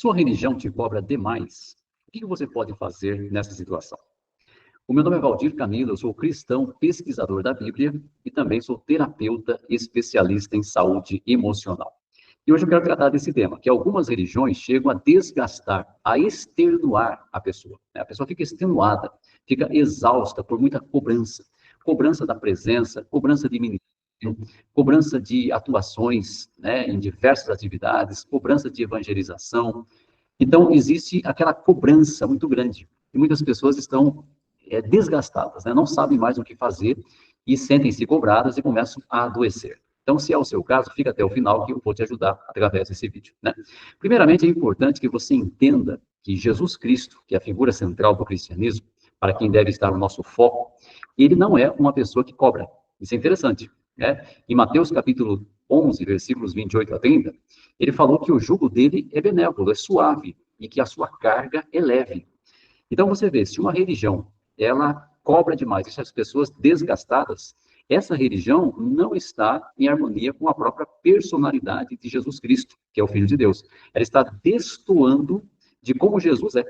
Sua religião te cobra demais. O que você pode fazer nessa situação? O meu nome é Valdir Camilo, eu sou cristão, pesquisador da Bíblia e também sou terapeuta especialista em saúde emocional. E hoje eu quero tratar desse tema, que algumas religiões chegam a desgastar, a extenuar a pessoa. A pessoa fica extenuada, fica exausta por muita cobrança. Cobrança da presença, cobrança de ministério, cobrança de atuações, em diversas atividades, cobrança de evangelização. Então, existe aquela cobrança muito grande. E muitas pessoas estão desgastadas, não sabem mais o que fazer e sentem-se cobradas e começam a adoecer. Então, se é o seu caso, fica até o final que eu vou te ajudar através desse vídeo. Primeiramente, é importante que você entenda que Jesus Cristo, que é a figura central do cristianismo, para quem deve estar o nosso foco, ele não é uma pessoa que cobra. Isso é interessante. Em Mateus capítulo 11, versículos 28 a 30, ele falou que o jugo dele é benévolo, é suave, e que a sua carga é leve. Então, você vê, se uma religião, ela cobra demais, deixa as pessoas desgastadas, essa religião não está em harmonia com a própria personalidade de Jesus Cristo, que é o Filho de Deus. Ela está destoando de como Jesus é.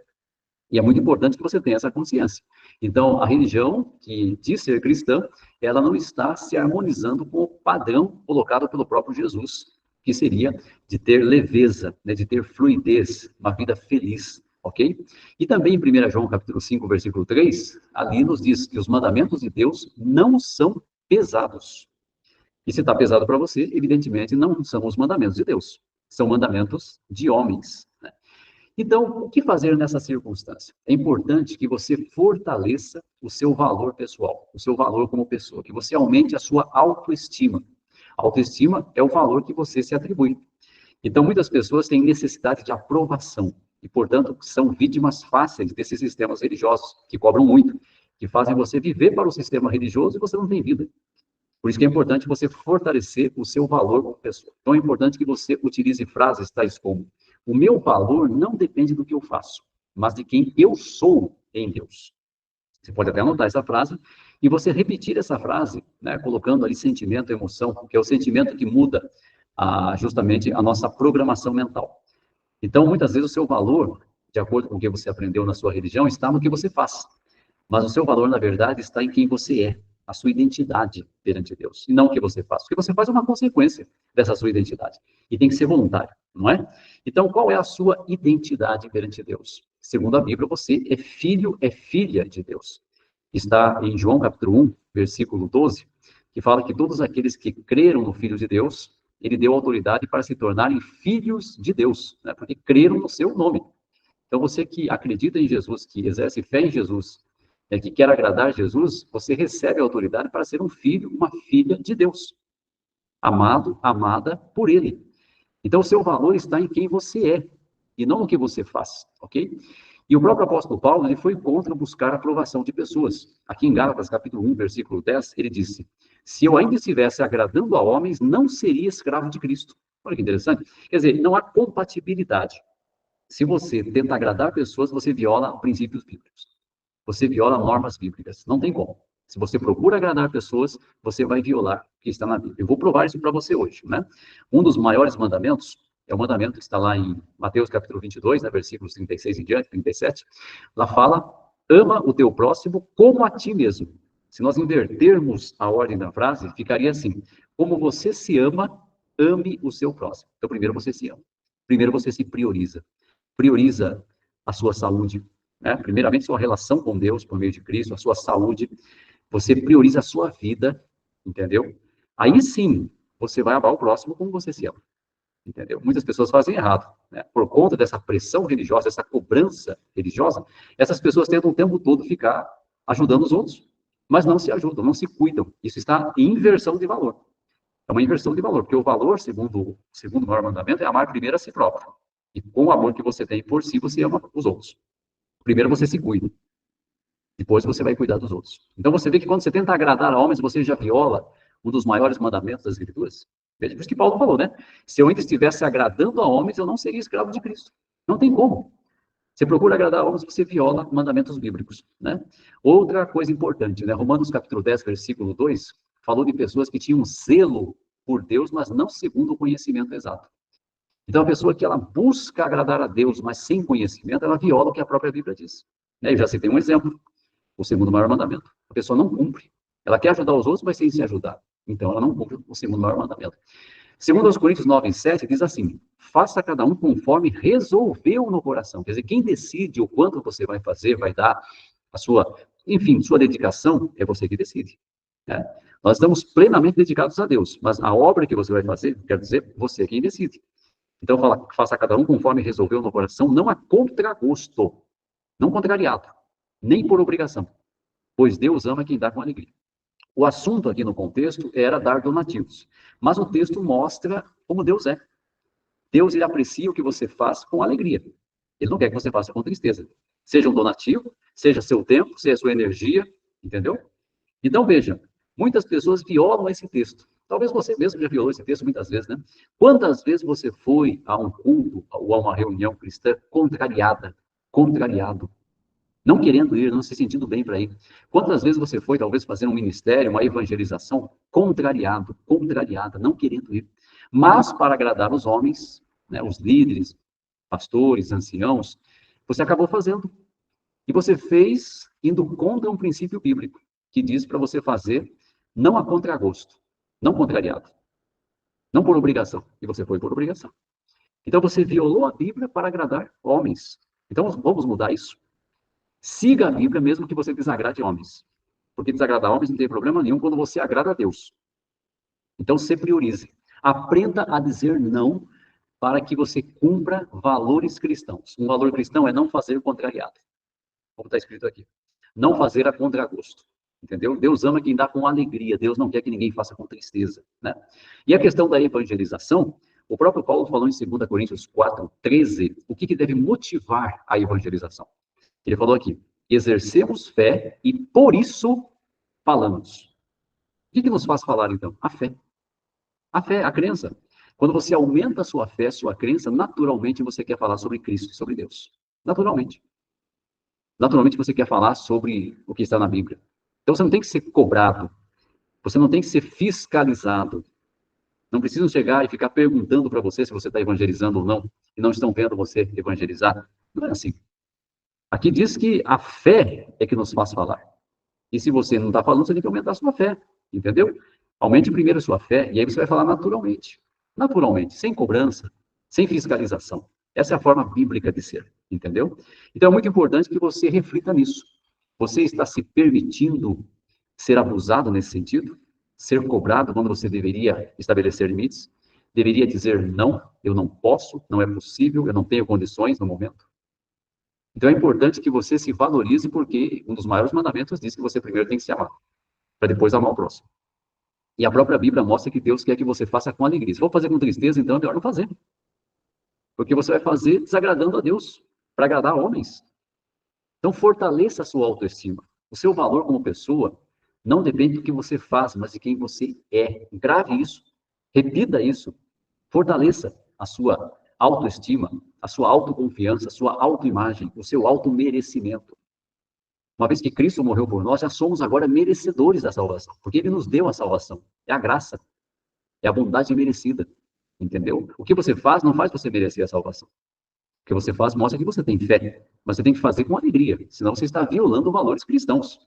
E é muito importante que você tenha essa consciência. Então, a religião que diz ser cristã, ela não está se harmonizando com o padrão colocado pelo próprio Jesus, que seria de ter leveza, de ter fluidez, uma vida feliz, ok? E também em 1 João capítulo 5, versículo 3, ali nos diz que os mandamentos de Deus não são pesados. E se está pesado para você, evidentemente não são os mandamentos de Deus, são mandamentos de homens. Então, o que fazer nessa circunstância? É importante que você fortaleça o seu valor pessoal, o seu valor como pessoa, que você aumente a sua autoestima. A autoestima é o valor que você se atribui. Então, muitas pessoas têm necessidade de aprovação e, portanto, são vítimas fáceis desses sistemas religiosos, que cobram muito, que fazem você viver para o sistema religioso e você não tem vida. Por isso que é importante você fortalecer o seu valor como pessoa. Então, é importante que você utilize frases tais como: o meu valor não depende do que eu faço, mas de quem eu sou em Deus. Você pode até anotar essa frase e você repetir essa frase, colocando ali sentimento, emoção, que é o sentimento que muda justamente a nossa programação mental. Então, muitas vezes, o seu valor, de acordo com o que você aprendeu na sua religião, está no que você faz. Mas o seu valor, na verdade, está em quem você é, a sua identidade perante Deus, e não o que você faz. O que você faz é uma consequência dessa sua identidade, e tem que ser voluntário, não é? Então, qual é a sua identidade perante Deus? Segundo a Bíblia, você é filho, é filha de Deus. Está em João capítulo 1, versículo 12, que fala que todos aqueles que creram no Filho de Deus, ele deu autoridade para se tornarem filhos de Deus, porque creram no seu nome. Então, você que acredita em Jesus, que exerce fé em Jesus, que quer agradar Jesus, você recebe a autoridade para ser um filho, uma filha de Deus. Amado, amada por Ele. Então, o seu valor está em quem você é, e não no que você faz, ok? E o próprio apóstolo Paulo, ele foi contra buscar a aprovação de pessoas. Aqui em Gálatas, capítulo 1, versículo 10, ele disse: se eu ainda estivesse agradando a homens, não seria escravo de Cristo. Olha que interessante. Quer dizer, não há compatibilidade. Se você tenta agradar pessoas, você viola princípios bíblicos. Você viola normas bíblicas. Não tem como. Se você procura agradar pessoas, você vai violar o que está na Bíblia. Eu vou provar isso para você hoje. Um dos maiores mandamentos é o mandamento que está lá em Mateus capítulo 22, versículos 36 em diante, 37. Lá fala: ama o teu próximo como a ti mesmo. Se nós invertermos a ordem da frase, ficaria assim: como você se ama, ame o seu próximo. Então, primeiro você se ama. Primeiro você se prioriza. Prioriza a sua saúde, primeiramente sua relação com Deus por meio de Cristo, a sua saúde. Você prioriza a sua vida, entendeu? Aí sim, você vai amar o próximo como você se ama, entendeu? Muitas pessoas fazem errado, por conta dessa pressão religiosa, dessa cobrança religiosa, essas pessoas tentam o tempo todo ficar ajudando os outros, mas não se ajudam, não se cuidam. Isso está em inversão de valor. É uma inversão de valor, porque o valor, segundo o maior mandamento, é amar primeiro a si próprio. E com o amor que você tem por si, você ama os outros. Primeiro você se cuida. Depois você vai cuidar dos outros. Então você vê que quando você tenta agradar a homens, você já viola um dos maiores mandamentos das Escrituras. Veja, por isso que Paulo falou, Se eu ainda estivesse agradando a homens, eu não seria escravo de Cristo. Não tem como. Você procura agradar a homens, você viola mandamentos bíblicos, Outra coisa importante, Romanos capítulo 10, versículo 2, falou de pessoas que tinham zelo por Deus, mas não segundo o conhecimento exato. Então, a pessoa que ela busca agradar a Deus, mas sem conhecimento, ela viola o que a própria Bíblia diz. Eu já citei um exemplo, o segundo maior mandamento. A pessoa não cumpre. Ela quer ajudar os outros, mas sem se ajudar. Então, ela não cumpre o segundo maior mandamento. Segundo aos Coríntios 9:7, diz assim: faça cada um conforme resolveu no coração. Quer dizer, quem decide o quanto você vai fazer, vai dar a sua, enfim, sua dedicação, é você que decide. Né? Nós estamos plenamente dedicados a Deus, mas a obra que você vai fazer, quer dizer, você é quem decide. Então, faça cada um conforme resolveu no coração, não a contragosto, não contrariado, nem por obrigação, pois Deus ama quem dá com alegria. O assunto aqui no contexto era dar donativos, mas o texto mostra como Deus é. Deus, ele aprecia o que você faz com alegria. Ele não quer que você faça com tristeza. Seja um donativo, seja seu tempo, seja sua energia, entendeu? Então, veja, muitas pessoas violam esse texto. Talvez você mesmo já violou esse texto muitas vezes, né? Quantas vezes você foi a um culto ou a uma reunião cristã contrariado, não querendo ir, não se sentindo bem para ir? Quantas vezes você foi, talvez, fazer um ministério, uma evangelização, contrariada, não querendo ir? Mas, para agradar os homens, né, os líderes, pastores, anciãos, você acabou fazendo. E você fez indo contra um princípio bíblico, que diz para você fazer não a contragosto, não contrariado, não por obrigação. E você foi por obrigação. Então você violou a Bíblia para agradar homens. Então vamos mudar isso. Siga a Bíblia mesmo que você desagrade homens. Porque desagradar homens não tem problema nenhum quando você agrada a Deus. Então se priorize. Aprenda a dizer não para que você cumpra valores cristãos. Um valor cristão é não fazer contrariado, como está escrito aqui. Não fazer a contragosto. Entendeu? Deus ama quem dá com alegria. Deus não quer que ninguém faça com tristeza. Né? E a questão da evangelização, o próprio Paulo falou em 2 Coríntios 4:13, o que deve motivar a evangelização. Ele falou aqui: exercemos fé e por isso falamos. O que nos faz falar, então? A fé. A fé, a crença. Quando você aumenta a sua fé, sua crença, naturalmente você quer falar sobre Cristo, sobre Deus. Naturalmente. Naturalmente você quer falar sobre o que está na Bíblia. Então você não tem que ser cobrado. Você não tem que ser fiscalizado. Não precisam chegar e ficar perguntando para você se você está evangelizando ou não, e não estão vendo você evangelizar. Não é assim. Aqui diz que a fé é que nos faz falar. E se você não está falando, você tem que aumentar a sua fé. Entendeu? Aumente primeiro a sua fé, e aí você vai falar naturalmente. Naturalmente, sem cobrança, sem fiscalização. Essa é a forma bíblica de ser. Entendeu? Então é muito importante que você reflita nisso. Você está se permitindo ser abusado nesse sentido? Ser cobrado quando você deveria estabelecer limites? Deveria dizer não, eu não posso, não é possível, eu não tenho condições no momento? Então é importante que você se valorize, porque um dos maiores mandamentos diz que você primeiro tem que se amar, para depois amar o próximo. E a própria Bíblia mostra que Deus quer que você faça com alegria. Se for fazer com tristeza, então é melhor não fazer. Porque você vai fazer desagradando a Deus, para agradar homens. Então fortaleça a sua autoestima. O seu valor como pessoa não depende do que você faz, mas de quem você é. Grave isso, repita isso, fortaleça a sua autoestima, a sua autoconfiança, a sua autoimagem, o seu automerecimento. Uma vez que Cristo morreu por nós, já somos agora merecedores da salvação, porque Ele nos deu a salvação. É a graça, é a bondade merecida, entendeu? O que você faz não faz você merecer a salvação. O que você faz mostra que você tem fé, mas você tem que fazer com alegria, senão você está violando valores cristãos.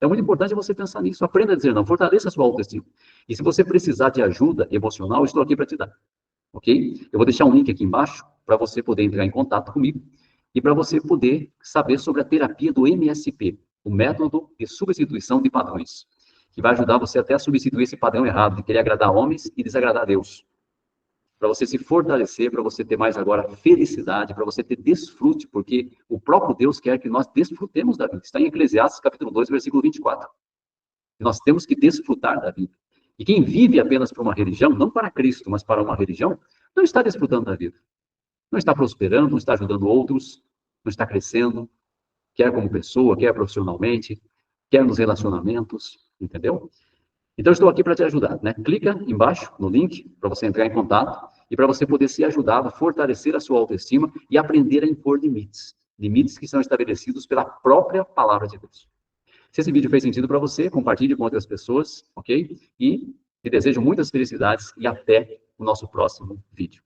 É muito importante você pensar nisso. Aprenda a dizer não, fortaleça a sua autoestima. E se você precisar de ajuda emocional, eu estou aqui para te dar. Ok? Eu vou deixar um link aqui embaixo para você poder entrar em contato comigo e para você poder saber sobre a terapia do MSP, o método de substituição de padrões, que vai ajudar você até a substituir esse padrão errado de querer agradar homens e desagradar a Deus. Para você se fortalecer, para você ter mais agora felicidade, para você ter desfrute, porque o próprio Deus quer que nós desfrutemos da vida. Está em Eclesiastes capítulo 2, versículo 24. Nós temos que desfrutar da vida. E quem vive apenas para uma religião, não para Cristo, mas para uma religião, não está desfrutando da vida. Não está prosperando, não está ajudando outros, não está crescendo, quer como pessoa, quer profissionalmente, quer nos relacionamentos, entendeu? Então, estou aqui para te ajudar, né? Clica embaixo no link para você entrar em contato e para você poder ser ajudado a fortalecer a sua autoestima e aprender a impor limites. Limites que são estabelecidos pela própria palavra de Deus. Se esse vídeo fez sentido para você, compartilhe com outras pessoas, ok? E te desejo muitas felicidades e até o nosso próximo vídeo.